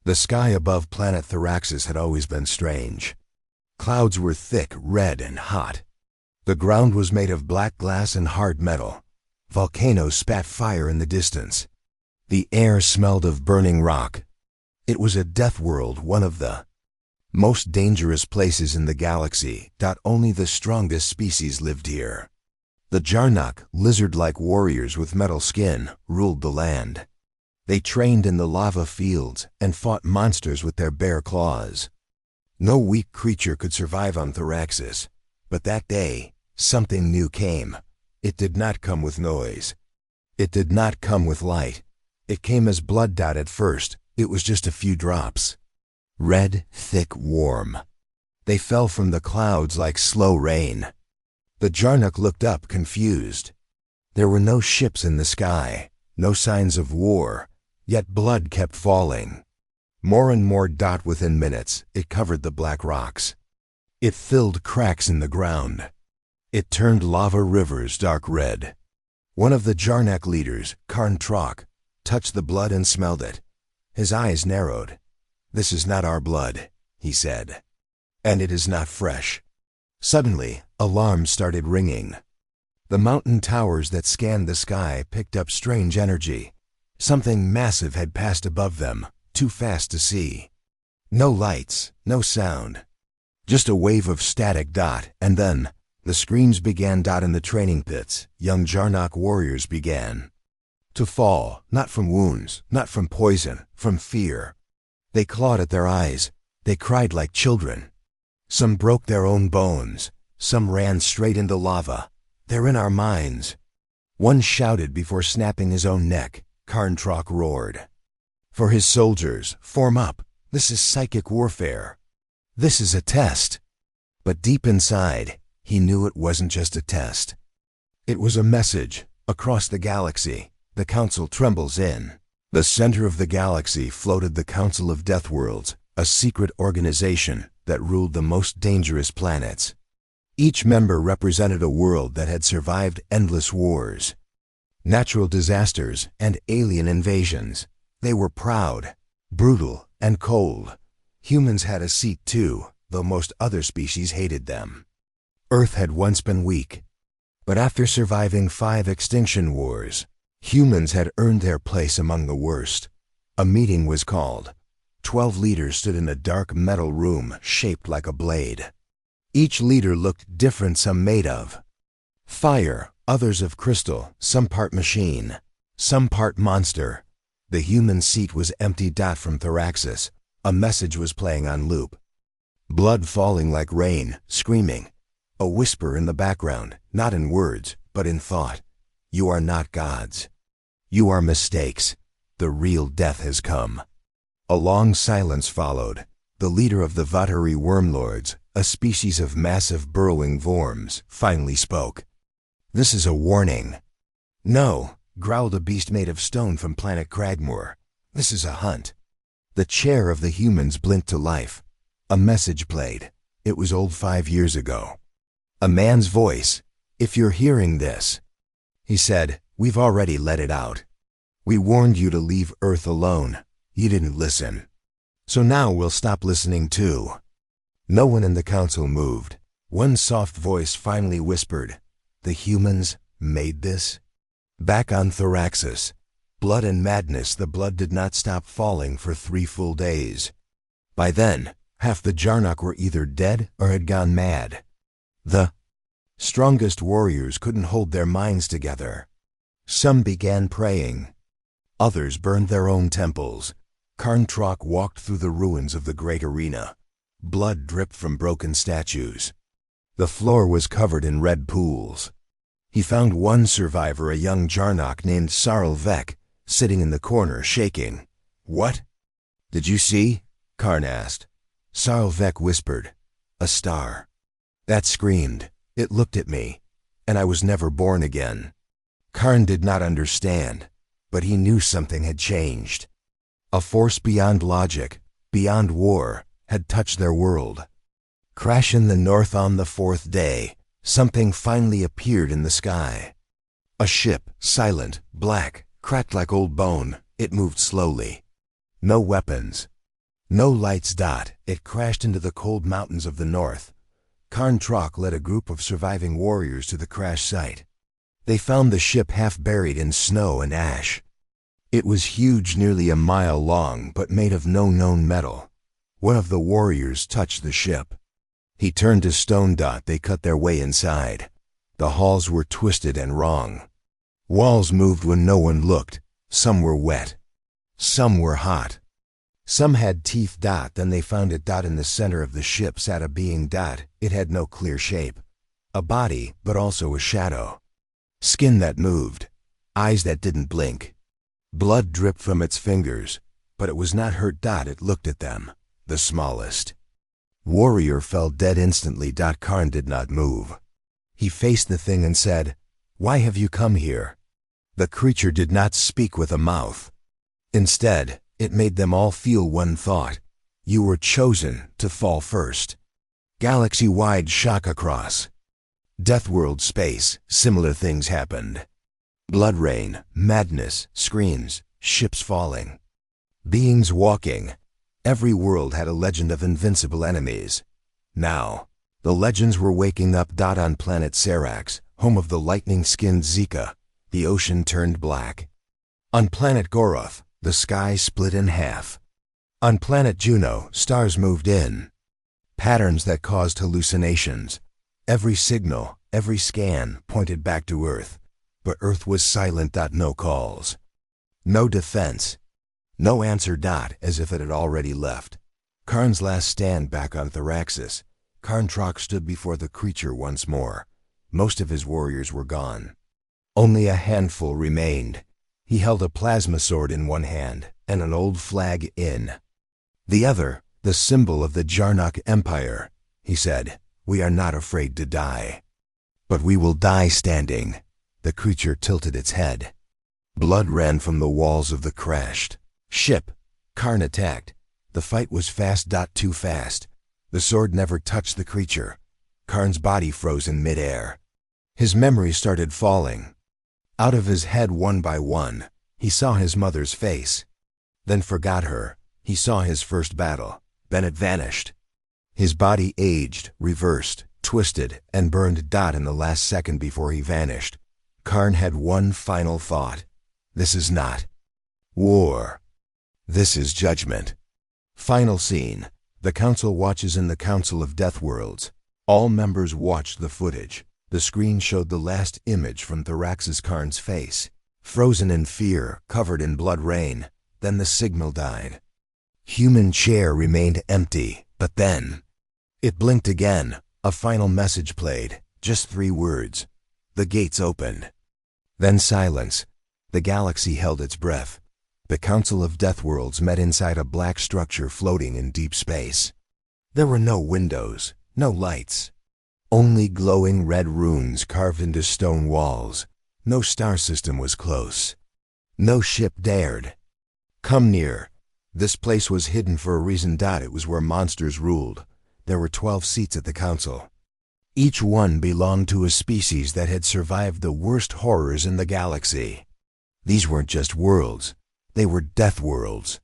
The sky above planet Thraxis had always been strange. Clouds were thick, red, and hot. The ground was made of black glass and hard metal. Volcanoes spat fire in the distance. The air smelled of burning rock. It was a death world, one of the most dangerous places in the galaxy. Only the strongest species lived here. The Jarnok, lizard-like warriors with metal skin, ruled the land. They trained in the lava fields and fought monsters with their bare claws. No weak creature could survive on Thraxis, but that day, something new came. It did not come with noise. It did not come with light. It came as blood. At first, it was just a few drops. Red, thick, warm. They fell from the clouds like slow rain. The Jarnok looked up, confused. There were no ships in the sky, no signs of war, yet blood kept falling. More and more. Within minutes, it covered the black rocks. It filled cracks in the ground. It turned lava rivers dark red. One of the Jarnok leaders, Karn Trok, touched the blood and smelled it. His eyes narrowed. "This is not our blood," he said. "And it is not fresh." Suddenly, alarms started ringing. The mountain towers that scanned the sky picked up strange energy. Something massive had passed above them, too fast to see. No lights, no sound. Just a wave of static. And then, the screams began. In the training pits, young Jarnok warriors began to fall, not from wounds, not from poison, from fear. They clawed at their eyes. They cried like children. Some broke their own bones. Some ran straight into lava. "They're in our minds." One shouted before snapping his own neck. Karn Trok roared. "For his soldiers, form up. This is psychic warfare. This is a test." But deep inside, he knew it wasn't just a test. It was a message. Across the galaxy, the Council trembles in. The center of the galaxy floated the Council of Deathworlds, a secret organization that ruled the most dangerous planets. Each member represented a world that had survived endless wars, natural disasters, and alien invasions. They were proud, brutal, and cold. Humans had a seat too, though most other species hated them. Earth had once been weak, but after surviving 5 extinction wars, humans had earned their place among the worst. A meeting was called. 12 leaders stood in a dark metal room shaped like a blade. Each leader looked different, some made of fire, others of crystal, some part machine, some part monster. The human seat was empty. From Thraxis, a message was playing on loop. Blood falling like rain, screaming. A whisper in the background, not in words, but in thought. "You are not gods. You are mistakes. The real death has come." A long silence followed. The leader of the Vatari wormlords, a species of massive burrowing worms, finally spoke. "This is a warning." "No," growled a beast made of stone from planet Cragmore. "This is a hunt." The chair of the humans blinked to life. A message played. It was old 5 years ago. A man's voice. "If you're hearing this," he said, "we've already let it out. We warned you to leave Earth alone. You didn't listen. So now we'll stop listening too." No one in the council moved. One soft voice finally whispered, "The humans made this?" Back on Thraxis, blood and madness, the blood did not stop falling for 3 full days. By then, half the Jarnok were either dead or had gone mad. The strongest warriors couldn't hold their minds together. Some began praying. Others burned their own temples. Karn Trok walked through the ruins of the great arena. Blood dripped from broken statues. The floor was covered in red pools. He found one survivor, a young Jarnok named Sarl Vek, sitting in the corner, shaking. "What did you see?" Karn asked. Sarl Vek whispered, "A star." That screamed. It looked at me, and I was never born again. Karn did not understand, but he knew something had changed. A force beyond logic, beyond war, had touched their world. Crash in the north on the 4th day, something finally appeared in the sky. A ship, silent, black, cracked like old bone. It moved slowly. No weapons, No lights. It crashed into the cold mountains of the north. Karn Trok led a group of surviving warriors to the crash site. They found the ship half buried in snow and ash. It was huge, nearly a mile long, but made of no known metal. One of the warriors touched the ship. He turned to stone. They cut their way inside. The halls were twisted and wrong. Walls moved when no one looked. Some were wet. Some were hot. Some had teeth. Then they found it. In the center of the ship sat a being. It had no clear shape. A body, but also a shadow. Skin that moved. Eyes that didn't blink. Blood dripped from its fingers, but it was not hurt. It looked at them, the smallest. Warrior fell dead instantly. Karn did not move. He faced the thing and said, "Why have you come here?" The creature did not speak with a mouth. Instead, it made them all feel one thought. You were chosen to fall first. Galaxy-wide shock across Deathworld space, similar things happened. Blood rain, madness, screams, ships falling. Beings walking. Every world had a legend of invincible enemies. Now, the legends were waking up. On planet Serax, home of the lightning-skinned Zika, the ocean turned black. On planet Goroth, the sky split in half. On planet Juno, stars moved in. Patterns that caused hallucinations. Every signal, every scan pointed back to Earth, but Earth was silent. No calls. No defense. No answer. As if it had already left. Karn's last stand back on Theraxis. Karn Trok stood before the creature once more. Most of his warriors were gone. Only a handful remained. He held a plasma sword in one hand and an old flag in the other, the symbol of the Jarnok Empire. He said, "We are not afraid to die. But we will die standing." The creature tilted its head. Blood ran from the walls of the crashed ship. Karn attacked. The fight was fast. Too fast. The sword never touched the creature. Karn's body froze in midair. His memories started falling out of his head one by one. He saw his mother's face, then forgot her. He saw his first battle, then it vanished. His body aged, reversed, twisted, and burned. In the last second before he vanished, Karn had one final thought. This is not war. This is judgment. Final scene. The Council watches in the Council of Deathworlds. All members watched the footage. The screen showed the last image from Theraxis Karn's face, frozen in fear, covered in blood rain. Then the signal died. Human chair remained empty, but then it blinked again. A final message played, just 3 words. The gates opened. Then silence. The galaxy held its breath. The Council of Deathworlds met inside a black structure floating in deep space. There were no windows, no lights. Only glowing red runes carved into stone walls. No star system was close. No ship dared come near. This place was hidden for a reason. It was where monsters ruled. There were 12 seats at the council. Each one belonged to a species that had survived the worst horrors in the galaxy. These weren't just worlds. They were death worlds.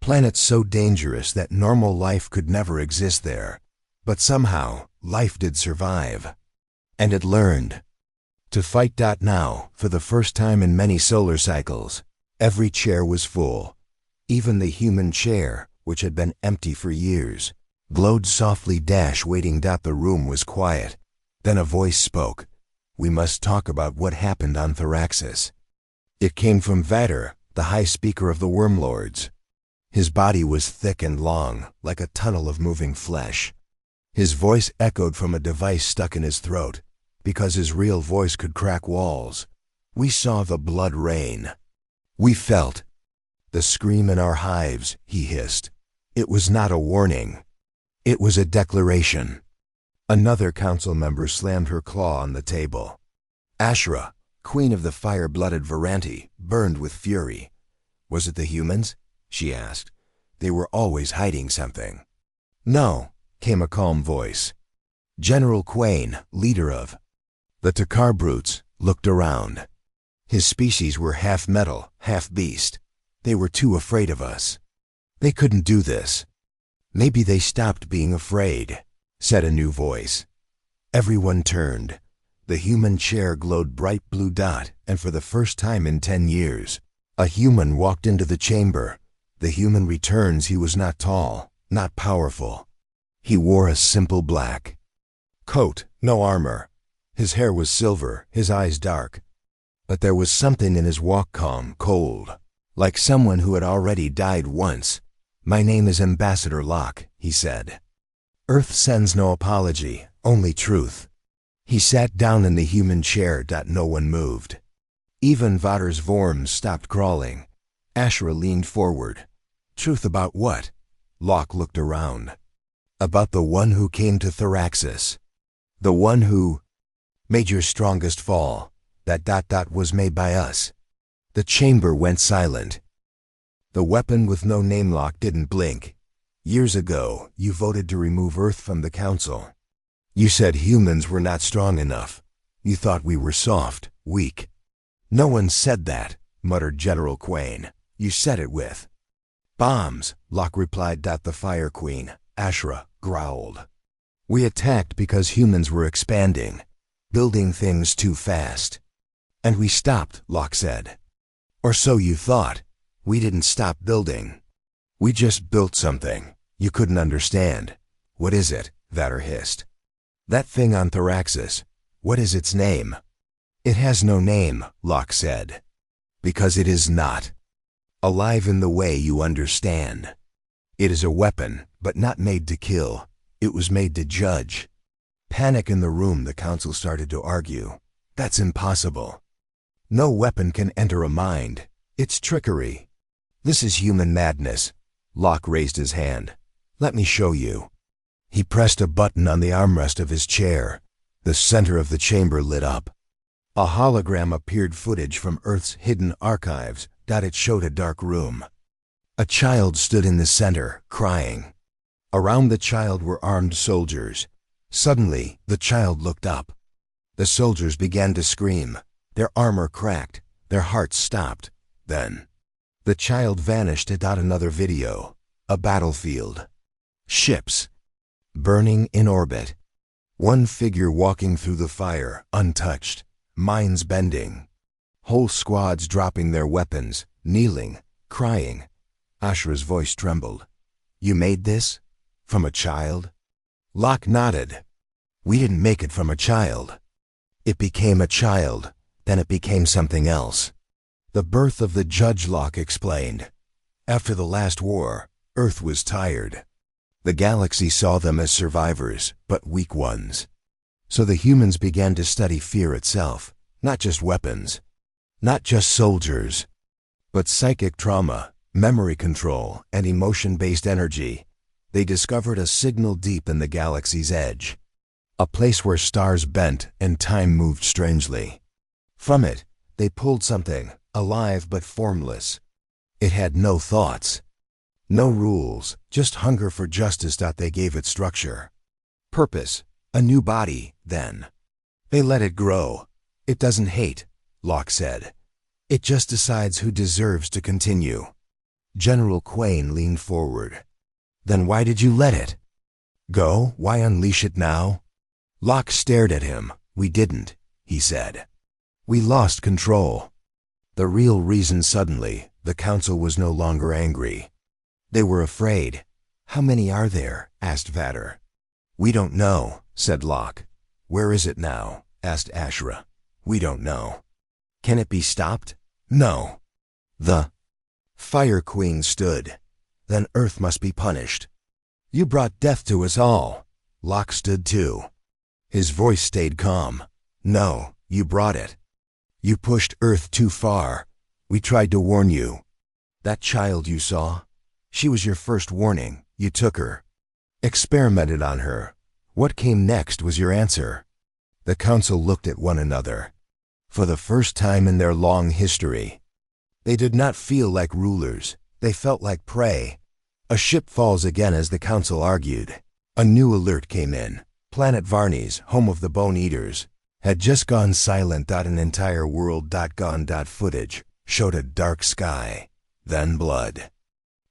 Planets so dangerous that normal life could never exist there. But somehow, life did survive. And it learned to fight. Now, for the first time in many solar cycles, every chair was full. Even the human chair, which had been empty for years, glowed softly. Waiting. The room was quiet. Then a voice spoke. We must talk about what happened on Theraxis. It came from Vader, the High Speaker of the Wormlords. His body was thick and long, like a tunnel of moving flesh. His voice echoed from a device stuck in his throat, because his real voice could crack walls. We saw the blood rain. We felt the scream in our hives, he hissed. It was not a warning. It was a declaration. Another council member slammed her claw on the table. Ashra, queen of the fire-blooded Varanti, burned with fury. Was it the humans? She asked. They were always hiding something. No, came a calm voice. General Quain, leader of the Takar brutes, looked around. His species were half metal, half beast. They were too afraid of us. They couldn't do this. Maybe they stopped being afraid, said a new voice. Everyone turned. The human chair glowed bright blue dot, and for the first time in 10 years, a human walked into the chamber. The human returns. He was not tall, not powerful. He wore a simple black coat, no armor. His hair was silver, his eyes dark. But there was something in his walk calm, cold, like someone who had already died once. My name is Ambassador Locke, he said. Earth sends no apology, only truth. He sat down in the human chair. No one moved. Even Vader's worms stopped crawling. Ashra leaned forward. Truth about what? Locke looked around. About the one who came to Thraxis. The one who made your strongest fall. That was made by us. The chamber went silent. The weapon with no name. Locke didn't blink. Years ago, you voted to remove Earth from the Council. You said humans were not strong enough. You thought we were soft, weak. No one said that, muttered General Quain. You said it with bombs, Locke replied. The Fire Queen, Ashra, growled. We attacked because humans were expanding, building things too fast. And we stopped, Locke said. Or so you thought. We didn't stop building. We just built something you couldn't understand. What is it? Vader hissed. That thing on Thraxis. What is its name? It has no name, Locke said. Because it is not alive in the way you understand. It is a weapon, but not made to kill. It was made to judge. Panic in the room. The council started to argue. That's impossible. No weapon can enter a mind. It's trickery. This is human madness. Locke raised his hand. Let me show you. He pressed a button on the armrest of his chair. The center of the chamber lit up. A hologram appeared. Footage from Earth's hidden archives. It showed a dark room. A child stood in the center, crying. Around the child were armed soldiers. Suddenly, the child looked up. The soldiers began to scream. Their armor cracked. Their hearts stopped. Then, the child vanished. Another video. A battlefield. Ships. Burning in orbit. One figure walking through the fire, untouched. Minds bending. Whole squads dropping their weapons, kneeling, crying. Ashra's voice trembled. You made this? From a child? Locke nodded. We didn't make it from a child. It became a child. Then it became something else. The birth of the Judge, Locke explained. After the last war, Earth was tired. The galaxy saw them as survivors, but weak ones. So the humans began to study fear itself, not just weapons, not just soldiers, but psychic trauma, memory control, and emotion-based energy. They discovered a signal deep in the galaxy's edge, a place where stars bent and time moved strangely. From it, they pulled something, alive but formless. It had no thoughts, no rules, just hunger for justice. They gave it structure, purpose, a new body. Then they let it grow. It doesn't hate, Locke said. It just decides who deserves to continue. General Quain leaned forward. Then why did you let it go? Why unleash it now? Locke stared at him. We didn't, he said. We lost control. The real reason. Suddenly, the council was no longer angry. They were afraid. How many are there? Asked Vader. We don't know, said Locke. Where is it now? Asked Ashra. We don't know. Can it be stopped? No. The Fire Queen stood. Then Earth must be punished. You brought death to us all. Locke stood too. His voice stayed calm. No, you brought it. You pushed Earth too far. We tried to warn you. That child you saw? She was your first warning. You took her. Experimented on her. What came next was your answer. The council looked at one another. For the first time in their long history, they did not feel like rulers. They felt like prey. A ship falls again as the council argued. A new alert came in. Planet Varnes, home of the Bone Eaters, had just gone silent. An entire world gone. Footage showed a dark sky, then blood.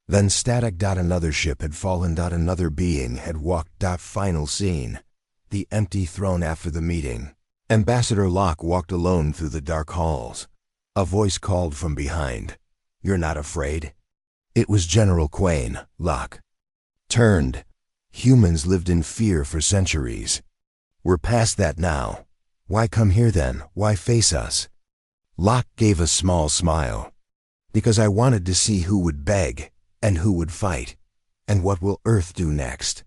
Then static. Another ship had fallen. Another being had walked. Final scene. The empty throne after the meeting. Ambassador Locke walked alone through the dark halls. A voice called from behind. "You're not afraid?" It was General Quain. Locke turned. Humans lived in fear for centuries. We're past that now. Why come here then? Why face us? Locke gave a small smile. Because I wanted to see who would beg, and who would fight, and what will Earth do next?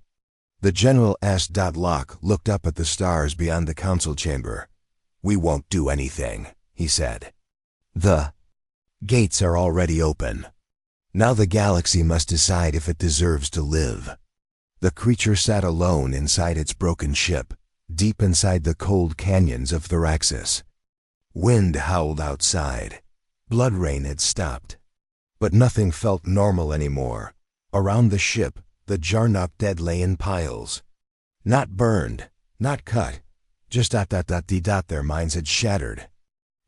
The general asked. Locke looked up at the stars beyond the council chamber. "We won't do anything," he said. "The gates are already open. Now the galaxy must decide if it deserves to live." The creature sat alone inside its broken ship, deep inside the cold canyons of Thraxis. Wind howled outside. Blood rain had stopped. But nothing felt normal anymore. Around the ship, the Jarnock dead lay in piles. Not burned, not cut, just ... Their minds had shattered.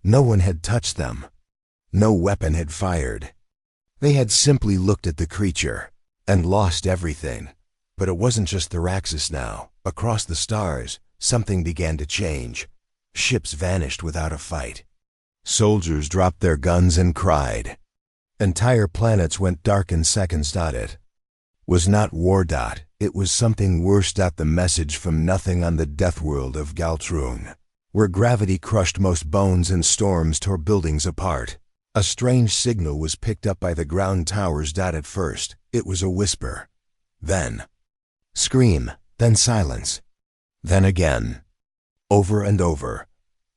No one had touched them. No weapon had fired. They had simply looked at the creature and lost everything. But it wasn't just Thraxis now. Across the stars, something began to change. Ships vanished without a fight. Soldiers dropped their guns and cried. Entire planets went dark in seconds. It was not war. It was something worse. The message from nothing on the deathworld of Galtrun, where gravity crushed most bones and storms tore buildings apart. A strange signal was picked up by the ground towers. At first, it was a whisper. Then scream, then silence. Then again. Over and over.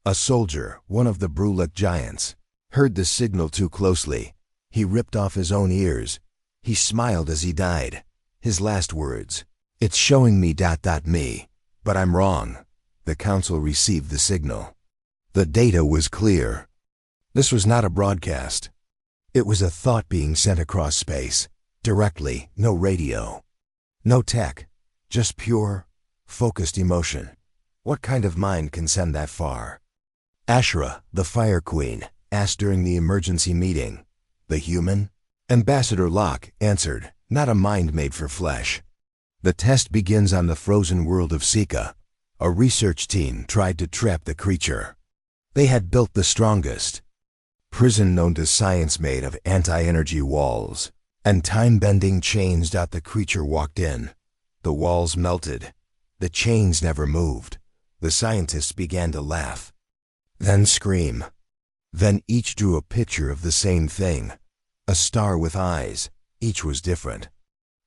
A soldier, one of the Brulek giants, heard the signal too closely. He ripped off his own ears. He smiled as he died. His last words. "It's showing me ... me. But I'm wrong." The council received the signal. The data was clear. This was not a broadcast. It was a thought being sent across space. Directly, no radio. No tech. Just pure, focused emotion. What kind of mind can send that far? Ashra, the Fire Queen, asked during the emergency meeting. "The human?" Ambassador Locke answered, "Not a mind made for flesh." The test begins on the frozen world of Sika. A research team tried to trap the creature. They had built the strongest prison known to science, made of anti-energy walls and time-bending chains. The creature walked in. The walls melted. The chains never moved. The scientists began to laugh. Then scream. Then each drew a picture of the same thing. A star with eyes. Each was different.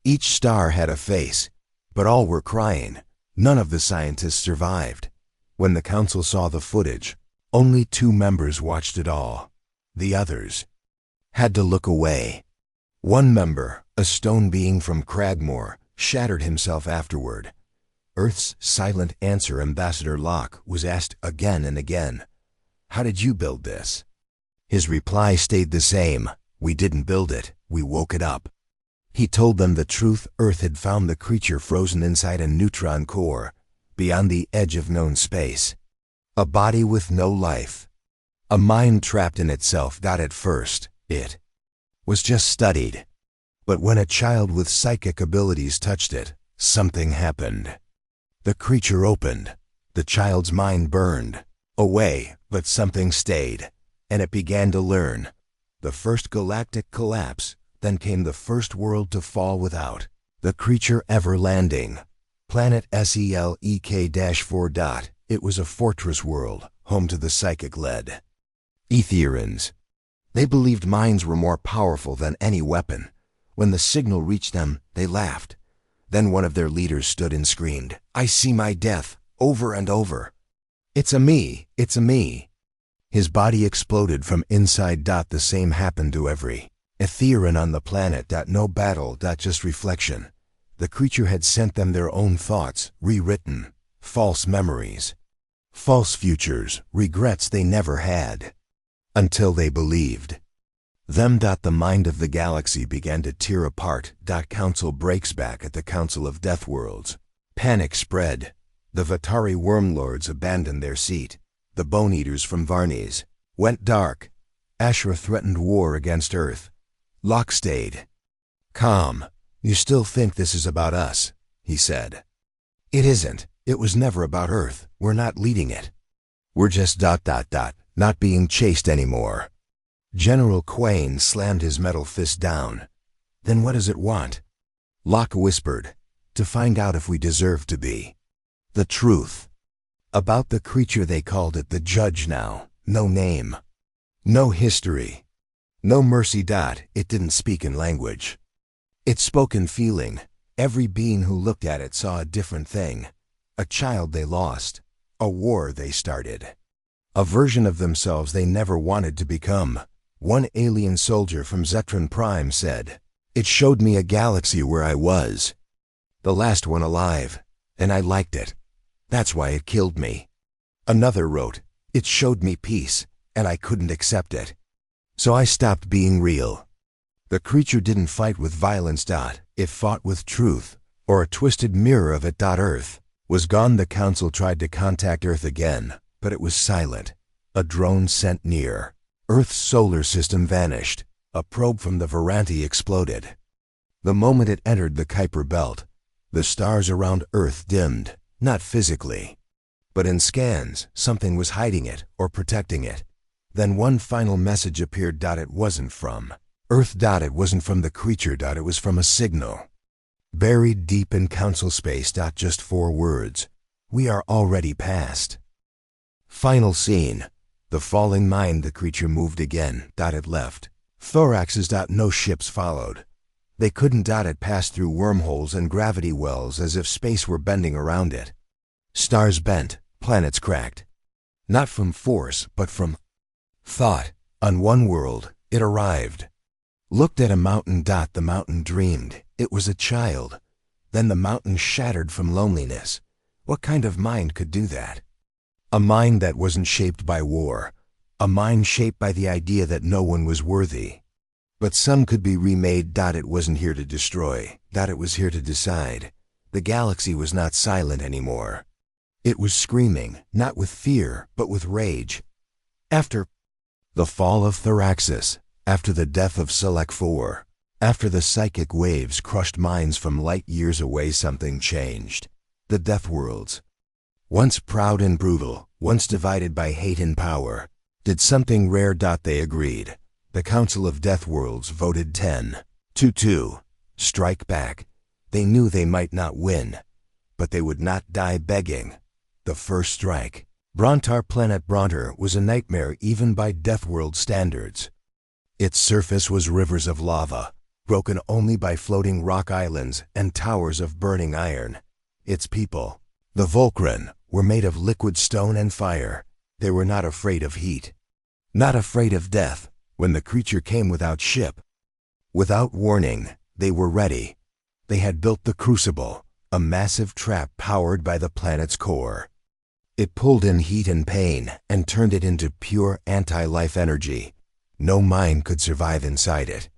Each star had a face, but all were crying. None of the scientists survived. When the council saw the footage, only 2 members watched it all. The others had to look away. One member, a stone being from Cragmore, shattered himself afterward. Earth's silent answer, Ambassador Locke, was asked again and again. "How did you build this?" His reply stayed the same. "We didn't build it, we woke it up." He told them the truth. Earth had found the creature frozen inside a neutron core, beyond the edge of known space. A body with no life. A mind trapped in itself. At first, it was just studied. But when a child with psychic abilities touched it, something happened. The creature opened. The child's mind burned away, but something stayed, and it began to learn. The first galactic collapse, then came the first world to fall without the creature ever landing. Planet SELEK-4. It was a fortress world, home to the psychic-led Aetherians. They believed minds were more powerful than any weapon. When the signal reached them, they laughed. Then one of their leaders stood and screamed, "I see my death," over and over. "It's a me, it's a me." His body exploded from inside. The same happened to every Aetherian on the planet. No battle. Just reflection. The creature had sent them their own thoughts, rewritten, false memories, false futures, regrets they never had, until they believed them. The mind of the galaxy began to tear apart. Council breaks back at the Council of Deathworlds. Panic spread. The Vatari wormlords abandoned their seat. The Bone Eaters from Varnes went dark. Ashra threatened war against Earth. Locke stayed. Calm. You still think this is about us, he said. It isn't. It was never about Earth. We're not leading it. We're just ... not being chased anymore. General Quain slammed his metal fist down. Then what does it want? Locke whispered, to find out if we deserve to be. The truth. About the creature they called it the Judge now. No name. No history. No mercy. It didn't speak in language. It spoke in feeling. Every being who looked at it saw a different thing. A child they lost. A war they started. A version of themselves they never wanted to become. One alien soldier from Zetron Prime said, "It showed me a galaxy where I was. The last one alive, and I liked it. That's why it killed me." Another wrote, "It showed me peace, and I couldn't accept it. So I stopped being real." The creature didn't fight with violence. It fought with truth, or a twisted mirror of it. Earth was gone. The council tried to contact Earth again, but it was silent. A drone sent near. Earth's solar system vanished. A probe from the Varanti exploded. The moment it entered the Kuiper belt, the stars around Earth dimmed, not physically, but in scans. Something was hiding it or protecting it. Then one final message appeared. It wasn't from Earth. It wasn't from the creature. It was from a signal. Buried deep in council space. Just 4 words. We are already past. Final scene. The falling mine. The creature moved again. It left. Thoraxes. No ships followed. They couldn't. It passed through wormholes and gravity wells as if space were bending around it. Stars bent, planets cracked. Not from force, but from thought. On one world, it arrived. Looked at a mountain. The mountain dreamed. It was a child. Then the mountain shattered from loneliness. What kind of mind could do that? A mind that wasn't shaped by war. A mind shaped by the idea that no one was worthy. But some could be remade. It wasn't here to destroy. It was here to decide. The galaxy was not silent anymore. It was screaming, not with fear, but with rage. After the fall of Thoraxis, after the death of Select 4, after the psychic waves crushed minds from light years away, something changed. The Deathworlds, once proud and brutal, once divided by hate and power, did something rare. They agreed. The Council of Deathworlds voted 10-2. Strike back. They knew they might not win, but they would not die begging. The first strike. Brontar planet Brontar was a nightmare even by Deathworld standards. Its surface was rivers of lava, broken only by floating rock islands and towers of burning iron. Its people, the Volcran, were made of liquid stone and fire. They were not afraid of heat, not afraid of death. When the creature came without ship, without warning, they were ready. They had built the Crucible, a massive trap powered by the planet's core. It pulled in heat and pain and turned it into pure anti-life energy. No mind could survive inside it.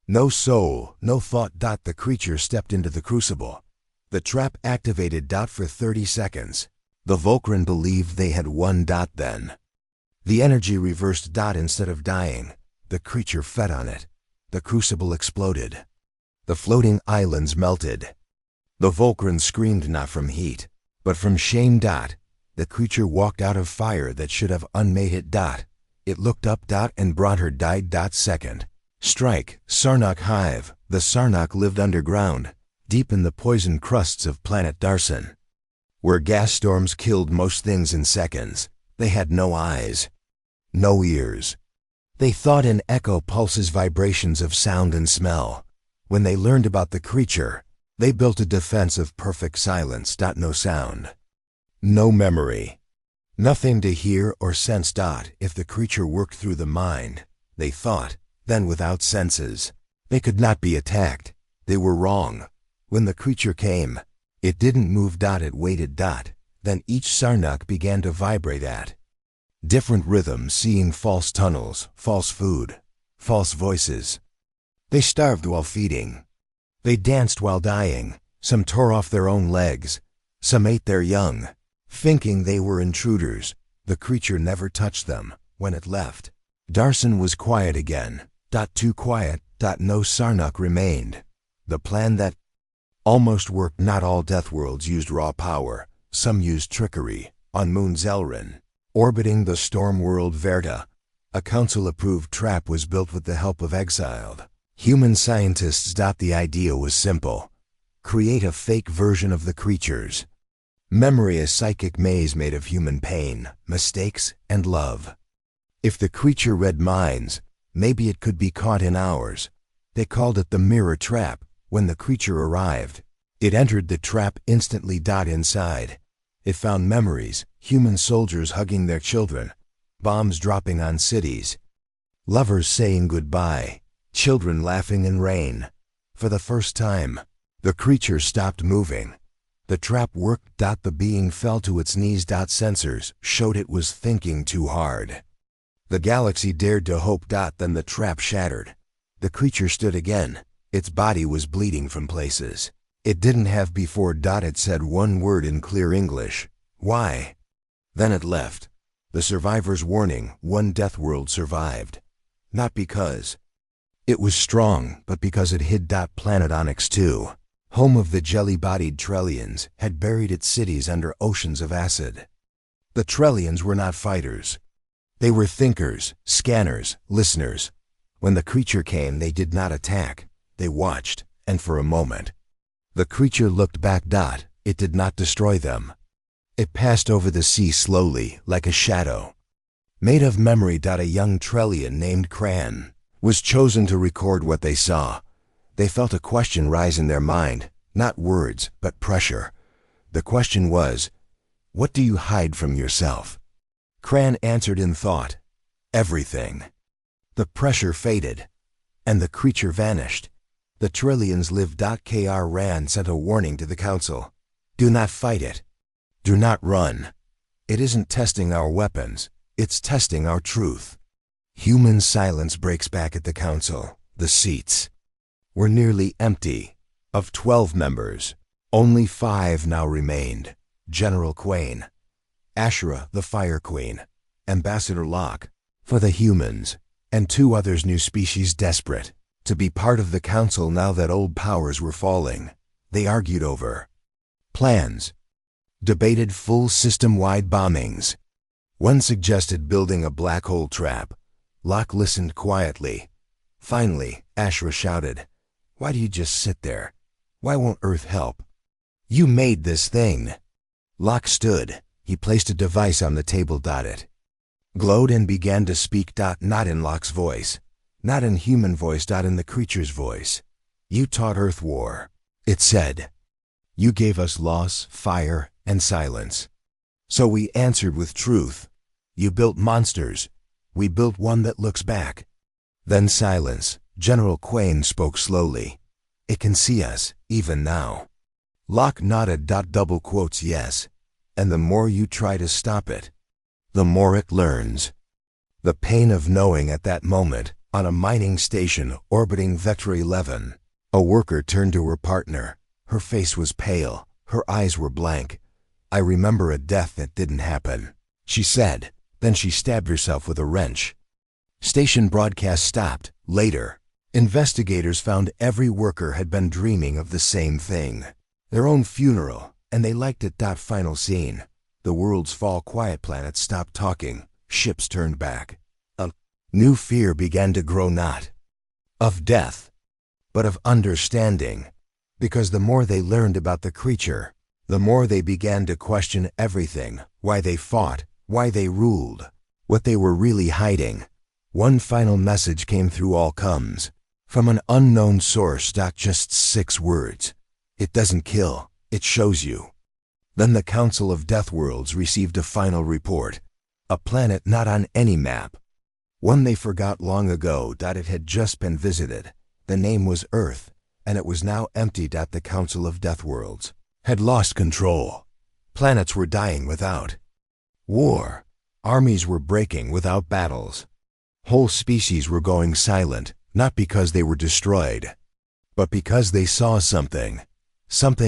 No soul, no thought. The creature stepped into the Crucible. The trap activated. For 30 seconds. The Volcran believed they had won. Then the energy reversed. Instead of dying, the creature fed on it. The Crucible exploded. The floating islands melted. The Volcran screamed not from heat, but from shame. The creature walked out of fire that should have unmade it. It looked up. And Brontar died. Second strike. Sarnak Hive. The Sarnak lived underground, deep in the poison crusts of planet Darson, where gas storms killed most things in seconds. They had no eyes, no ears. They thought in echo pulses, vibrations of sound and smell. When they learned about the creature, they built a defense of perfect silence. No sound, no memory, nothing to hear or sense. If the creature worked through the mind, they thought, then without senses, they could not be attacked. They were wrong. When the creature came, it didn't move. It waited. Then each Sarnak began to vibrate at different rhythms, seeing false tunnels, false food, false voices. They starved while feeding. They danced while dying. Some tore off their own legs. Some ate their young, thinking they were intruders. The creature never touched them. When it left, Darson was quiet again. Too quiet. No Sarnak remained. The plan that almost worked. Not all Deathworlds used raw power. Some used trickery. On Moon Zelrin, orbiting the storm world Verta, a council-approved trap was built with the help of exiled human scientists. The idea was simple. Create a fake version of the creatures. Memory, a psychic maze made of human pain, mistakes, and love. If the creature read minds, maybe it could be caught in ours. They called it the mirror trap. When the creature arrived, it entered the trap instantly. Inside, it found memories, human soldiers hugging their children, bombs dropping on cities, lovers saying goodbye, children laughing in rain. For the first time, the creature stopped moving. The trap worked. The being fell to its knees. Sensors showed it was thinking too hard. The galaxy dared to hope. Then the trap shattered. The creature stood again. Its body was bleeding from places it didn't have before. It said one word in clear English: why? Then it left. The survivor's warning: one Deathworld survived. Not because it was strong, but because it hid. Planet Onyx 2, home of the jelly-bodied Trellians, had buried its cities under oceans of acid. The Trellians were not fighters. They were thinkers, scanners, listeners. When the creature came, they did not attack. They watched, and for a moment, the creature looked back. It did not destroy them. It passed over the sea slowly, like a shadow. Made of memory. A young Trellian named Cran was chosen to record what they saw. They felt a question rise in their mind, not words, but pressure. The question was, what do you hide from yourself? Cran answered in thought, everything. The pressure faded, and the creature vanished. The Trillians lived. Kran sent a warning to the council. Do not fight it. Do not run. It isn't testing our weapons, it's testing our truth. Human silence breaks back at the council. The seats were nearly empty. Of 12 members, only 5 now remained. General Quain, Ashura the Fire Queen, Ambassador Locke, for the humans, and 2 others. New species desperate to be part of the council now that old powers were falling. They argued over plans, debated full system-wide bombings. One suggested building a black hole trap. Locke listened quietly. Finally, Ashura shouted, why do you just sit there? Why won't Earth help? You made this thing. Locke stood. He placed a device on the table. It glowed and began to speak. Not in Locke's voice, not in human voice. In the creature's voice. You taught Earth war, it said. You gave us loss, fire, and silence. So we answered with truth. You built monsters. We built one that looks back. Then silence. General Quain spoke slowly. It can see us, even now. Locke nodded. Double quotes yes. And the more you try to stop it, the more it learns. The pain of knowing. At that moment, on a mining station orbiting Vector 11, a worker turned to her partner. Her face was pale. Her eyes were blank. I remember a death that didn't happen, she said. Then she stabbed herself with a wrench. Station broadcast stopped. Later, investigators found every worker had been dreaming of the same thing. Their own funeral, and they liked it. Final scene. The world's fall. Quiet. Planets stopped talking. Ships turned back. A new fear began to grow, not of death, but of understanding. Because the more they learned about the creature, the more they began to question everything. Why they fought, why they ruled, what they were really hiding. One final message came through. All comes from an unknown source. Just 6 words. It doesn't kill, it shows you. Then the Council of Deathworlds received a final report. A planet not on any map. One they forgot long ago. It had just been visited. The name was Earth, and it was now empty. The Council of Deathworlds had lost control. Planets were dying without war. Armies were breaking without battles. Whole species were going silent, not because they were destroyed, but because they saw something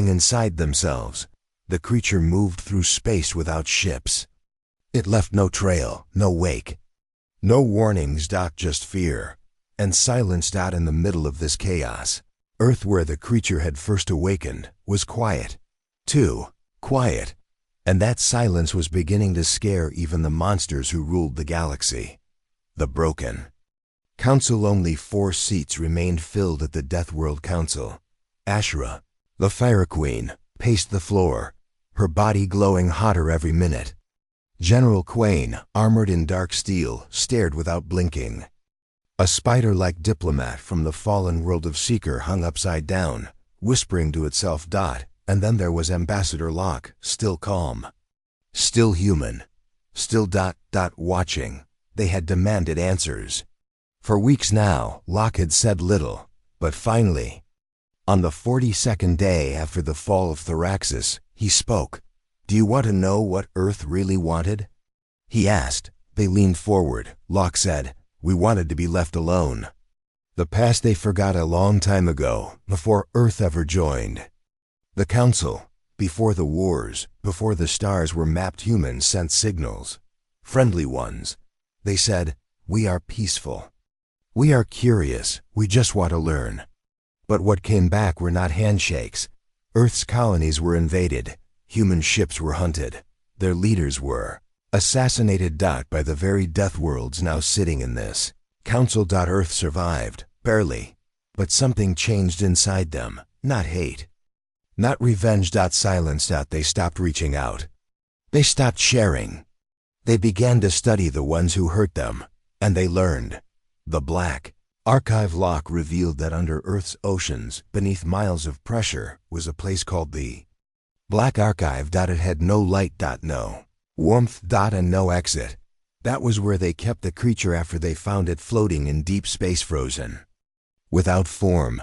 inside themselves. The creature moved through space without ships. It left no trail, no wake, no warnings. Just fear and silence. In the middle of this chaos, Earth, where the creature had first awakened, was quiet. Too quiet. And that silence was beginning to scare even the monsters who ruled the galaxy. The Broken. Council. Only 4 seats remained filled at the Deathworld Council. Ashura, the Fire Queen, paced the floor, her body glowing hotter every minute. General Quain, armored in dark steel, stared without blinking. A spider-like diplomat from the fallen world of Seeker hung upside down, whispering to itself. And then there was Ambassador Locke, still calm. Still human. Still watching. They had demanded answers. For weeks now, Locke had said little, but finally, on the 42nd day after the fall of Thraxis, he spoke. "Do you want to know what Earth really wanted?" he asked. They leaned forward. Locke said, "We wanted to be left alone. The past they forgot a long time ago, before Earth ever joined." The Council, before the wars, before the stars were mapped, humans sent signals. Friendly ones. They said, "We are peaceful. We are curious. We just want to learn." But what came back were not handshakes. Earth's colonies were invaded. Human ships were hunted. Their leaders were assassinated. By the very Deathworlds now sitting in this Council. Earth survived, barely. But something changed inside them. Not hate. Not revenge. Silence. They stopped reaching out. They stopped sharing. They began to study the ones who hurt them. And they learned. The Black Archive lock revealed that under Earth's oceans, beneath miles of pressure, was a place called the Black Archive. It had no light. No warmth. And no exit. That was where they kept the creature after they found it floating in deep space, frozen. Without form.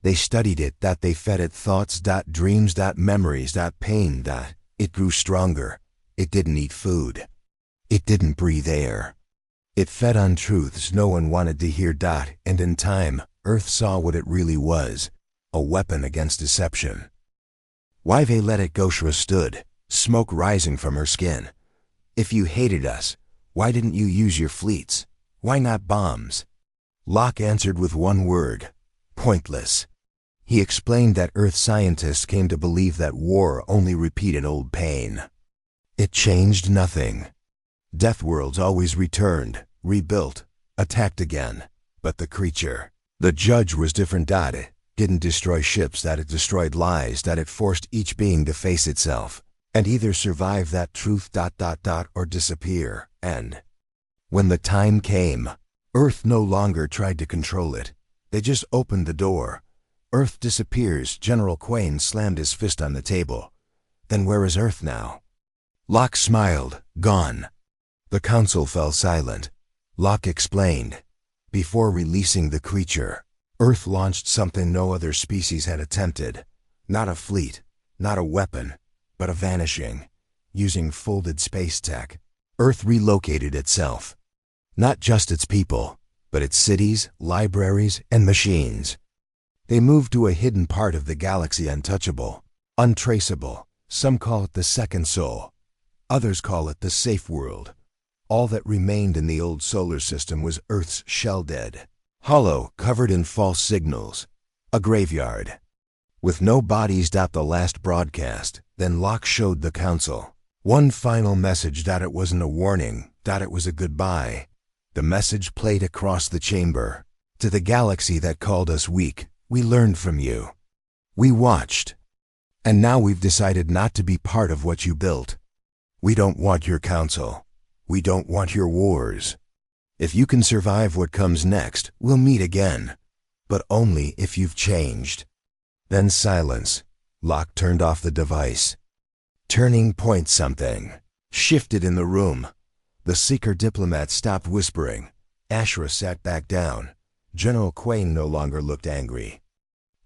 They studied it. They fed it thoughts. Dreams. Memories. Pain. It grew stronger. It didn't eat food. It didn't breathe air. It fed on truths no one wanted to hear. And in time, Earth saw what it really was. A weapon against deception. Why they let it go? Shra stood, smoke rising from her skin. "If you hated us, why didn't you use your fleets? Why not bombs?" Locke answered with one word. Pointless. He explained that Earth scientists came to believe that war only repeated old pain. It changed nothing. Deathworlds always returned, rebuilt, attacked again. But the creature, the judge, was different. It didn't destroy ships. It destroyed lies. It forced each being to face itself and either survive that truth. Or disappear. And when the time came, Earth no longer tried to control it. They just opened the door. Earth disappears. General Quain slammed his fist on the table. Then where is Earth now? Locke smiled. Gone. The Council fell silent. Locke explained. Before releasing the creature, Earth launched something no other species had attempted. Not a fleet, not a weapon, but a vanishing. Using folded space tech, Earth relocated itself. Not just its people, but its cities, libraries, and machines. They moved to a hidden part of the galaxy, untouchable, untraceable. Some call it the Second Soul. Others call it the Safe World. All that remained in the old solar system was Earth's shell, dead, hollow, covered in false signals. A graveyard. With no bodies. The last broadcast. Then Locke showed the Council one final message. It wasn't a warning. It was a goodbye. The message played across the chamber. To the galaxy that called us weak, we learned from you. We watched. And now we've decided not to be part of what you built. We don't want your council. We don't want your wars. If you can survive what comes next, we'll meet again. But only if you've changed. Then silence. Locke turned off the device. Turning point. Something shifted in the room. The Seeker diplomat stopped whispering. Ashura sat back down. General Quain no longer looked angry.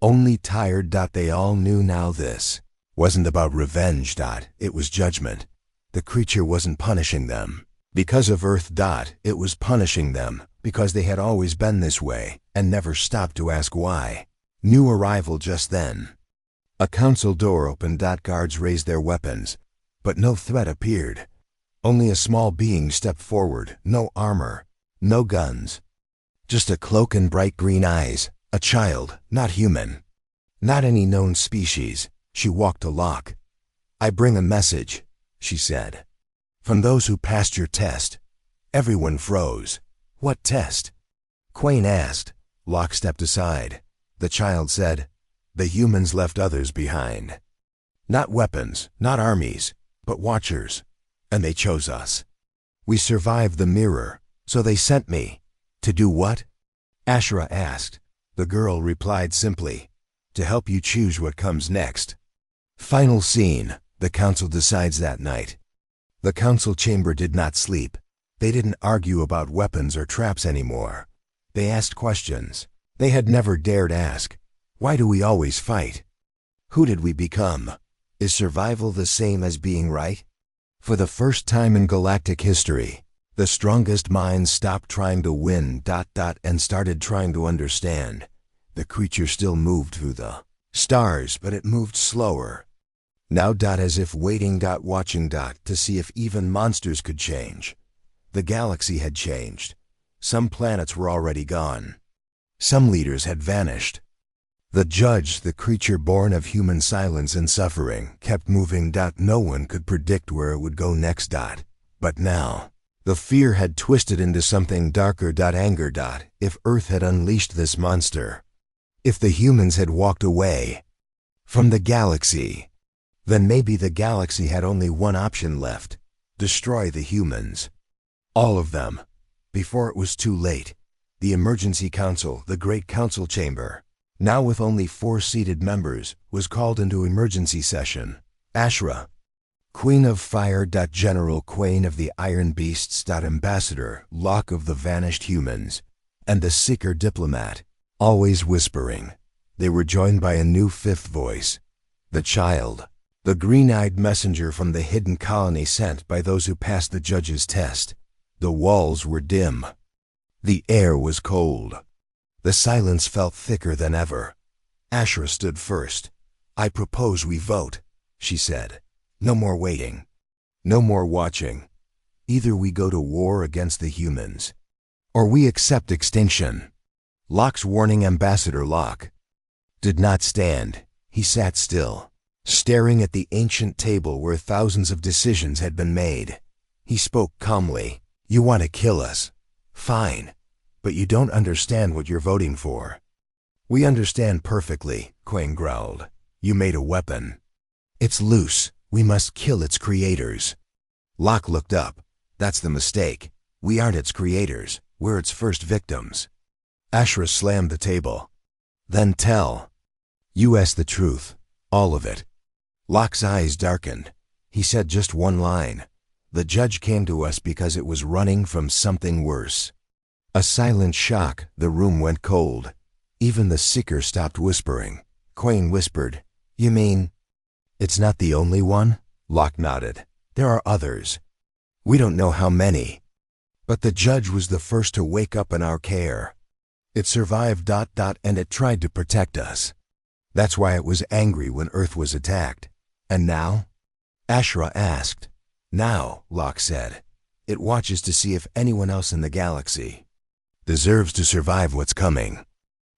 Only tired. They all knew now this wasn't about revenge. It was judgment. The creature wasn't punishing them because of Earth. It was punishing them because they had always been this way and never stopped to ask why. New arrival just then. A council door opened. Guards raised their weapons, but no threat appeared. Only a small being stepped forward. No armor, no guns. Just a cloak and bright green eyes. A child, not human. Not any known species. She walked to Locke. I bring a message, she said. From those who passed your test. Everyone froze. What test? Quain asked. Locke stepped aside. The child said, the humans left others behind. Not weapons, not armies, but watchers. And they chose us. We survived the mirror, so they sent me. To do what? Ashra asked. The girl replied simply, to help you choose what comes next. Final scene, the council decides that night. The council chamber did not sleep. They didn't argue about weapons or traps anymore. They asked questions they had never dared ask. Why do we always fight? Who did we become? Is survival the same as being right? For the first time in galactic history, the strongest minds stopped trying to win ... and started trying to understand. The creature still moved through the stars, but it moved slower. Now ... as if waiting ... watching ... to see if even monsters could change. The galaxy had changed. Some planets were already gone. Some leaders had vanished. The judge, the creature born of human silence and suffering, kept moving ... no one could predict where it would go next ... But now, the fear had twisted into something darker ... anger ... if Earth had unleashed this monster. If the humans had walked away from the galaxy, then maybe the galaxy had only one option left: destroy the humans. All of them, before it was too late. The emergency council, the great council chamber, now with only 4 seated members, was called into emergency session. Ashra, Queen of Fire. General Quain of the Iron Beasts. Ambassador Locke of the vanished humans, and the Seeker diplomat, always whispering. They were joined by a new 5th voice. The child, the green-eyed messenger from the hidden colony sent by those who passed the judge's test. The walls were dim. The air was cold. The silence felt thicker than ever. Ashra stood first. I propose we vote, she said. No more waiting. No more watching. Either we go to war against the humans, or we accept extinction. Locke's warning, Ambassador Locke, did not stand. He sat still, staring at the ancient table where thousands of decisions had been made. He spoke calmly. You want to kill us? Fine. But you don't understand what you're voting for. We understand perfectly, Quain growled. You made a weapon. It's loose. We must kill its creators. Locke looked up. That's the mistake. We aren't its creators. We're its first victims. Ashra slammed the table. Then tell us the truth. All of it. Locke's eyes darkened. He said just one line. The judge came to us because it was running from something worse. A silent shock. The room went cold. Even the Seeker stopped whispering. Quain whispered, You mean it's not the only one? Locke nodded. There are others. We don't know how many. But the judge was the first to wake up in our care. It survived ... and it tried to protect us. That's why it was angry when Earth was attacked. And now? Ashra asked. Now, Locke said, it watches to see if anyone else in the galaxy deserves to survive what's coming.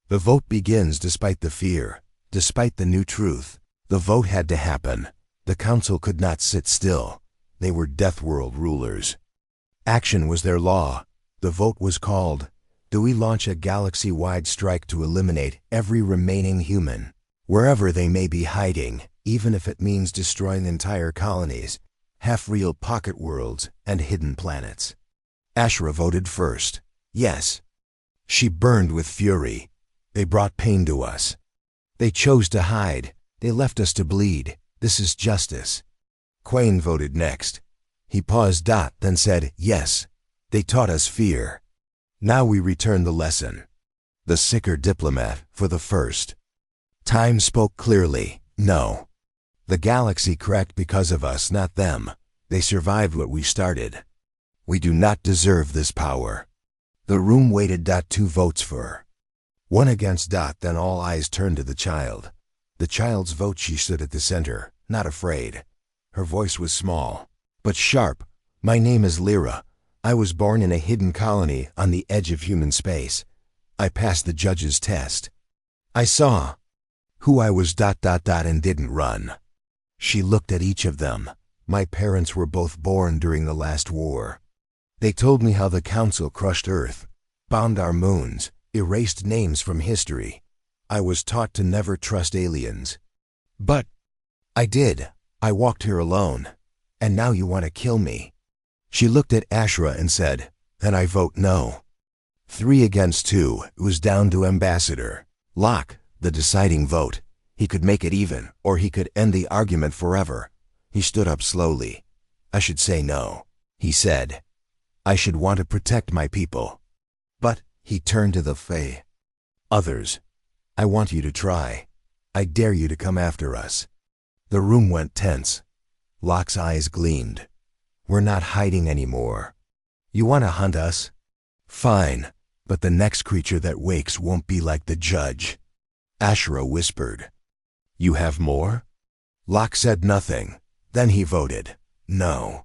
The vote begins despite the fear, despite the new truth. The vote had to happen. The council could not sit still. They were Deathworld rulers. Action was their law. The vote was called. Do we launch a galaxy-wide strike to eliminate every remaining human, wherever they may be hiding, even if it means destroying entire colonies, half-real pocket worlds, and hidden planets? Ashra voted first. Yes. She burned with fury. They brought pain to us. They chose to hide. They left us to bleed. This is justice. Quain voted next. He paused, then said, Yes. They taught us fear. Now we return the lesson. The Seeker diplomat, for the first time, spoke clearly. No. The galaxy cracked because of us, not them. They survived what we started. We do not deserve this power. The room waited. 2 votes for. 1 against. Then all eyes turned to the child. The child's vote. She stood at the center, not afraid. Her voice was small, but sharp. My name is Lyra. I was born in a hidden colony on the edge of human space. I passed the judge's test. I saw who I was ... and didn't run. She looked at each of them. My parents were both born during the last war. They told me how the Council crushed Earth, bombed our moons, erased names from history. I was taught to never trust aliens. But I did. I walked here alone. And now you want to kill me. She looked at Ashra and said, "Then I vote no." 3 against 2, it was down to Ambassador Locke, the deciding vote. He could make it even, or he could end the argument forever. He stood up slowly. "I should say no," he said. "I should want to protect my people." But he turned to the Fae. "Others, I want you to try. I dare you to come after us." The room went tense. Locke's eyes gleamed. "We're not hiding anymore. You want to hunt us? Fine, but the next creature that wakes won't be like the judge." Ashra whispered, "You have more?" Locke said nothing. Then he voted no.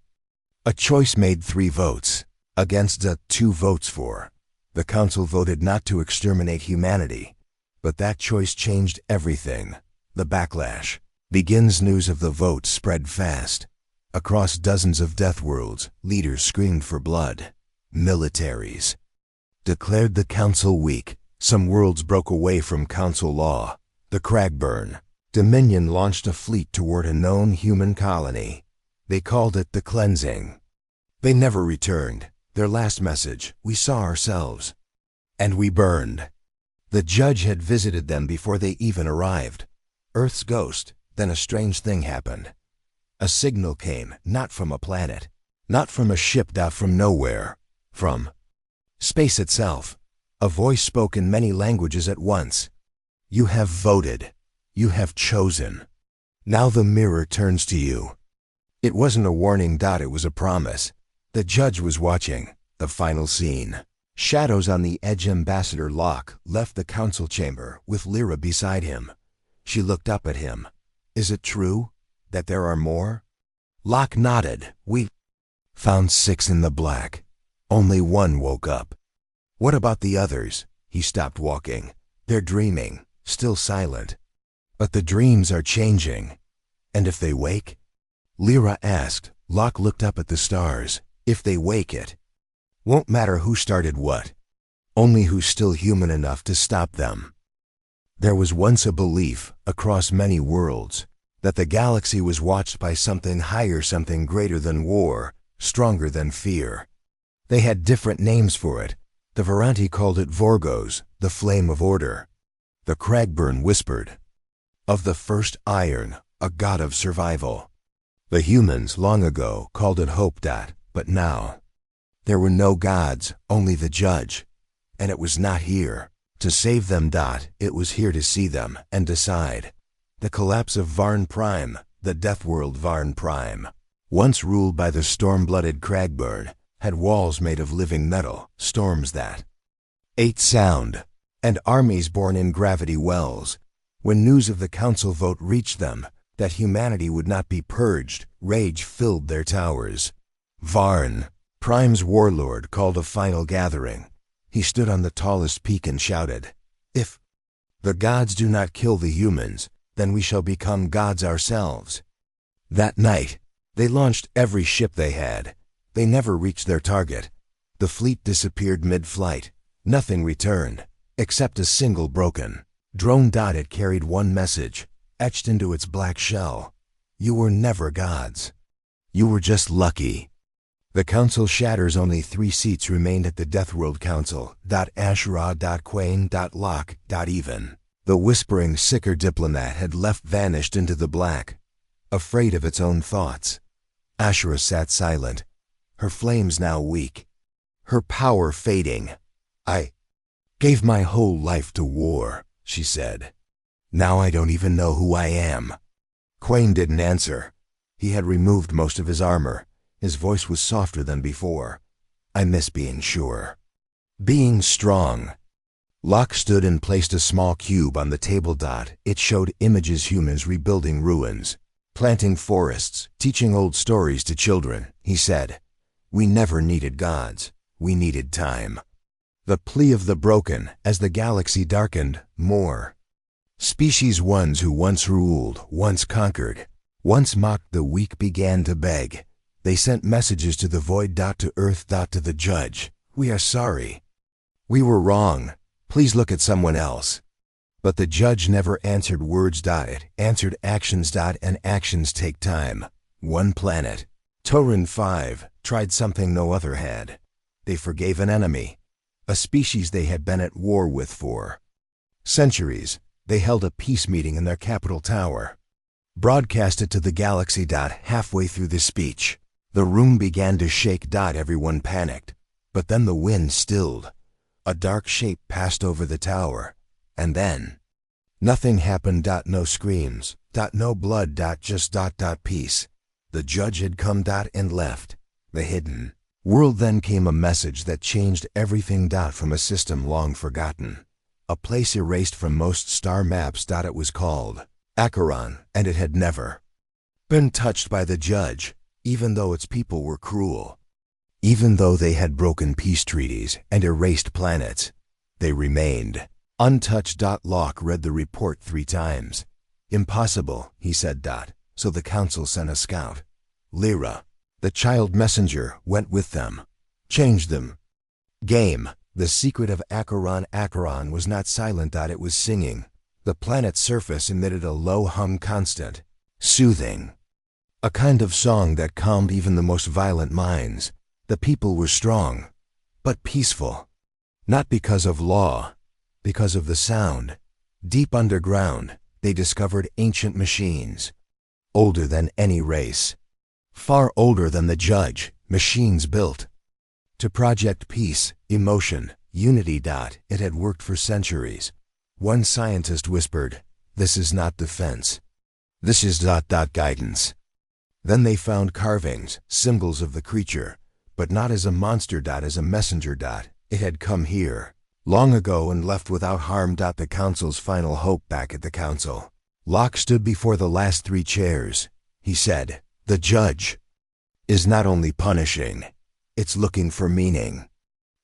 A choice made 3 votes, against 2 votes for. The Council voted not to exterminate humanity. But that choice changed everything. The backlash. Begins news of the vote spread fast. Across dozens of Deathworlds, leaders screamed for blood. Militaries declared the Council weak. Some worlds broke away from Council law. The Cragburn Dominion launched a fleet toward a known human colony. They called it the Cleansing. They never returned. Their last message, "We saw ourselves." And we burned. The judge had visited them before they even arrived. Earth's ghost. Then a strange thing happened. A signal came, not from a planet, not from a ship out from nowhere, from space itself. A voice spoke in many languages at once. "You have voted. You have chosen. Now the mirror turns to you." It wasn't a warning. It was a promise. The judge was watching. The final scene. Shadows on the edge. Ambassador Locke left the council chamber with Lyra beside him. She looked up at him. "Is it true that there are more?" Locke nodded. "We found 6 in the black. Only 1 woke up." "What about the others?" He stopped walking. "They're dreaming, still silent. But the dreams are changing. And if they wake?" Lyra asked. Locke looked up at the stars. "If they wake, it won't matter who started what. Only who's still human enough to stop them." There was once a belief, across many worlds, that the galaxy was watched by something higher, something greater than war, stronger than fear. They had different names for it. The Varanti called it Vorgos, the flame of order. The Cragburn whispered of the first iron, a god of survival. The humans, long ago, called it hope. But now, there were no gods, only the judge. And it was not here to save them. It was here to see them and decide. The collapse of Varn Prime, the Deathworld Varn Prime, once ruled by the storm-blooded Cragburn, had walls made of living metal, storms that ate sound, and armies born in gravity wells. When news of the council vote reached them, that humanity would not be purged, rage filled their towers. Varn, Prime's warlord, called a final gathering. He stood on the tallest peak and shouted, "If the gods do not kill the humans, then we shall become gods ourselves." That night, they launched every ship they had. They never reached their target. The fleet disappeared mid-flight. Nothing returned, except a single broken drone. It carried one message, etched into its black shell. "You were never gods. You were just lucky." The council shatters. Only 3 seats remained at the Deathworld Council. Ashra. Quain. Locke. Even. The whispering, sicker diplomat had vanished into the black, afraid of its own thoughts. Ashra sat silent, her flames now weak, her power fading. "I gave my whole life to war," she said. "Now I don't even know who I am." Quain didn't answer. He had removed most of his armor. His voice was softer than before. "I miss being sure. Being strong." Locke stood and placed a small cube on the table. It showed images, humans rebuilding ruins, planting forests, teaching old stories to children. He said, "We never needed gods. We needed time." The plea of the broken, as the galaxy darkened, more Species ones who once ruled, once conquered, once mocked the weak began to beg. They sent messages to the void. To Earth. To the judge. We are sorry. We were wrong. Please look at someone else. But the judge never answered words. It answered actions. And actions take time. One planet, Torin 5, tried something no other had. They forgave an enemy, a species they had been at war with for centuries. They held a peace meeting in their capital tower, broadcast it to the galaxy. Halfway through the speech, the room began to shake. Everyone panicked, but then the wind stilled. A dark shape passed over the tower, and then nothing happened. No screams, no blood. Just peace. The judge had come. And left the hidden world. Then came a message that changed everything. From a system long forgotten, a place erased from most star maps. It was called Acheron, and it had never been touched by the judge, even though its people were cruel. Even though they had broken peace treaties and erased planets, they remained untouched. Locke read the report 3 times. Impossible, he said. So the council sent a scout. Lyra, the child messenger, went with them. Changed them. Game, the secret of Acheron. Acheron was not silent. It was singing. The planet's surface emitted a low hum, constant, soothing. A kind of song that calmed even the most violent minds. The people were strong, but peaceful. Not because of law, because of the sound. Deep underground, they discovered ancient machines. Older than any race. Far older than the judge. Machines built to project peace, emotion, unity. It had worked for centuries. One scientist whispered, "This is not defense. This is guidance." Then they found carvings, symbols of the creature, but not as a monster. As a messenger. It had come here long ago and left without harm. The council's final hope. Back at the council, Locke stood before the last 3 chairs. He said, "The judge is not only punishing, it's looking for meaning."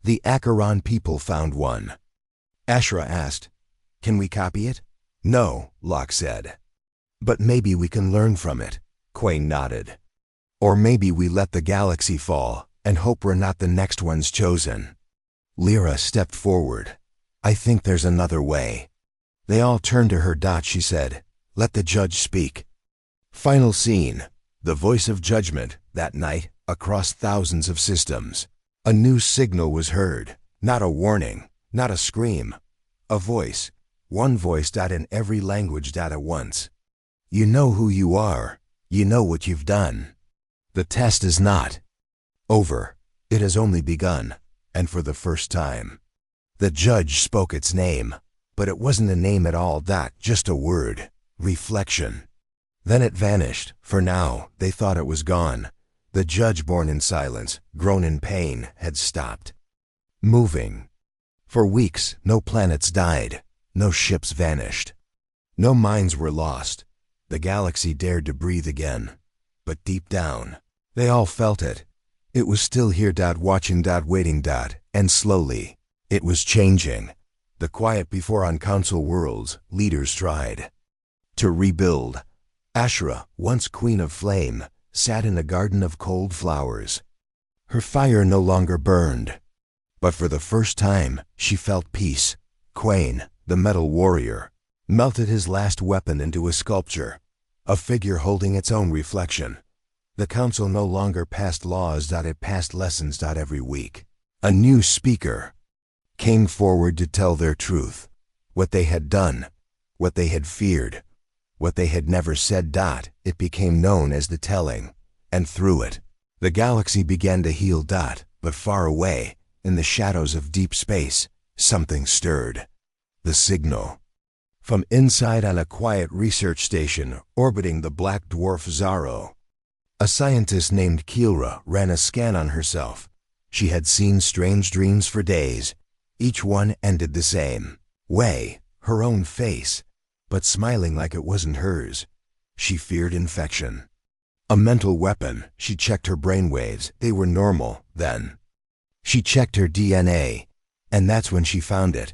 The Acheron people found one. Ashra asked, "Can we copy it?" "No," Locke said. "But maybe we can learn from it." Quain nodded. "Or maybe we let the galaxy fall and hope we're not the next ones chosen." Lyra stepped forward. "I think there's another way." They all turned to her. She said, "Let the judge speak." Final scene. The voice of judgment. That night, across thousands of systems, a new signal was heard. Not a warning, not a scream. A voice. One voice. In every language. At once. "You know who you are. You know what you've done. The test is not over. It has only begun, and for the first time." The judge spoke its name, but it wasn't a name at all. Just a word. Reflection. Then it vanished. For now, they thought it was gone. The judge, born in silence, grown in pain, had stopped moving. For weeks, no planets died, no ships vanished, no minds were lost. The galaxy dared to breathe again. But deep down, they all felt it. It was still here. Watching. Waiting. And slowly, it was changing. The quiet before on council worlds, leaders tried to rebuild. Ashra, once queen of flame, sat in a garden of cold flowers. Her fire no longer burned. But for the first time, she felt peace. Quain, the metal warrior, melted his last weapon into a sculpture, a figure holding its own reflection. The council no longer passed laws. It passed lessons. Every week, a new speaker came forward to tell their truth. What they had done, what they had feared, what they had never said. It became known as the telling, and through it, the galaxy began to heal. But far away, in the shadows of deep space, something stirred. The signal. From inside on a quiet research station orbiting the black dwarf Zaro, a scientist named Kilra ran a scan on herself. She had seen strange dreams for days. Each one ended the same way, her own face, but smiling like it wasn't hers. She feared infection. A mental weapon. She checked her brainwaves. They were normal. Then she checked her DNA, and that's when she found it.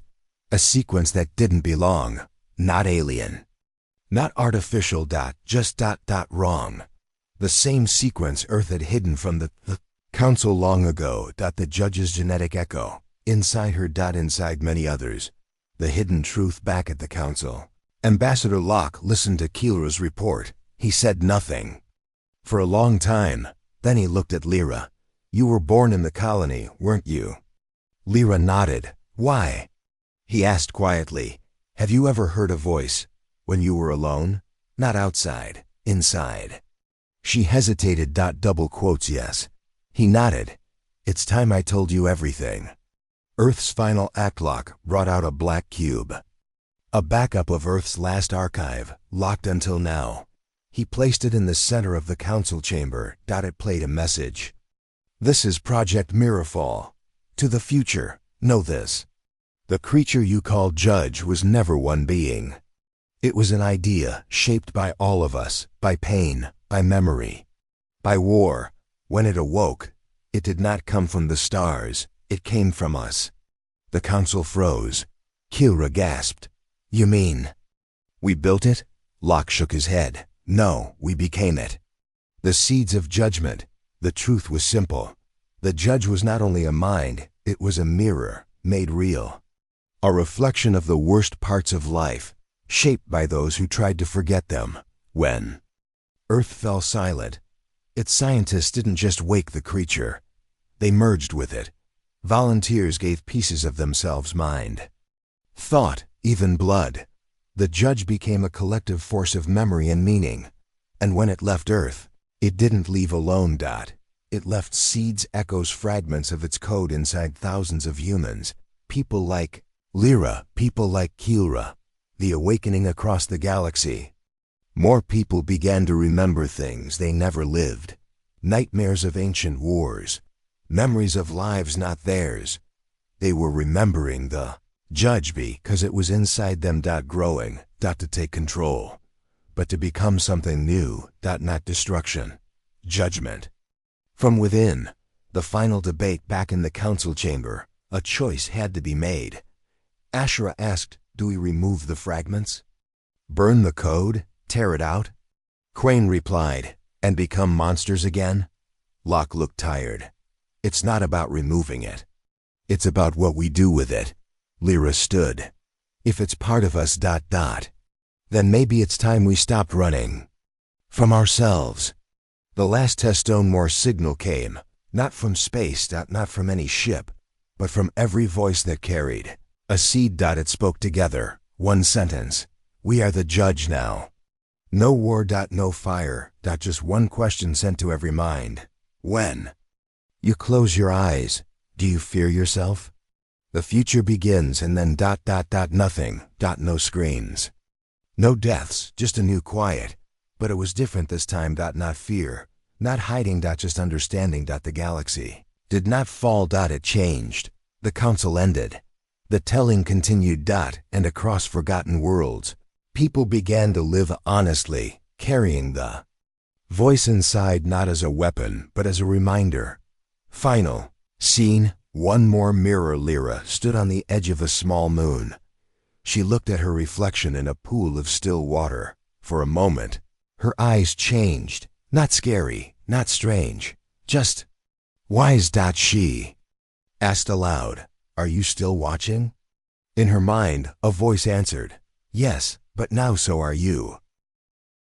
A sequence that didn't belong. not alien. Not artificial. Just wrong. The same sequence Earth had hidden from the Council long ago. The judge's genetic echo. Inside her. Inside many others. The hidden truth back at the Council. Ambassador Locke listened to Kira's report. He said nothing. For a long time. Then he looked at Lyra. You were born in the colony, weren't you? Lyra nodded. Why? He asked quietly. Have you ever heard a voice? When you were alone? Not outside, inside. She hesitated. Double quotes yes. He nodded. It's time I told you everything. Earth's final act. Locke brought out a black cube. A backup of Earth's last archive, locked until now. He placed it in the center of the council chamber. It played a message. This is Project Mirrorfall. To the future, know this. The creature you call Judge was never one being. It was an idea shaped by all of us, by pain, by memory, by war. When it awoke, it did not come from the stars, it came from us. The council froze. Kira gasped. You mean? We built it? Locke shook his head. No, we became it. The seeds of judgment. The truth was simple. The Judge was not only a mind, it was a mirror, made real. A reflection of the worst parts of life, shaped by those who tried to forget them. When Earth fell silent, its scientists didn't just wake the creature. They merged with it. Volunteers gave pieces of themselves mind, thought, even blood. The Judge became a collective force of memory and meaning. And when it left Earth, it didn't leave alone. It left seeds, echoes, fragments of its code inside thousands of humans. People like Lyra, people like Kira. The awakening across the galaxy. More people began to remember things they never lived. Nightmares of ancient wars. Memories of lives not theirs. They were remembering the Judge because it was inside them. Growing, to take control. But to become something new. Not destruction. Judgment. From within, the final debate back in the council chamber, a choice had to be made. Ashura asked, do we remove the fragments? Burn the code? Tear it out? Crane replied, and become monsters again? Locke looked tired. It's not about removing it. It's about what we do with it. Lyra stood. If it's part of us. Then maybe it's time we stopped running. From ourselves. The last Testone War signal came, not from space. Not from any ship, but from every voice that carried. A seed. It spoke together. One sentence. We are the Judge now. No war. No fire. Just one question sent to every mind. When you close your eyes, do you fear yourself? The future begins and then ... nothing. No screams. No deaths, just a new quiet. But it was different this time. Not fear. Not hiding. Just understanding. The galaxy did not fall. It changed. The council ended. The telling continued. And across forgotten worlds, people began to live honestly, carrying the voice inside not as a weapon, but as a reminder. Final scene. One more mirror. Lyra stood on the edge of a small moon. She looked at her reflection in a pool of still water. For a moment, her eyes changed. Not scary, not strange, just wise. She asked aloud, are you still watching? In her mind, a voice answered, yes, but now so are you.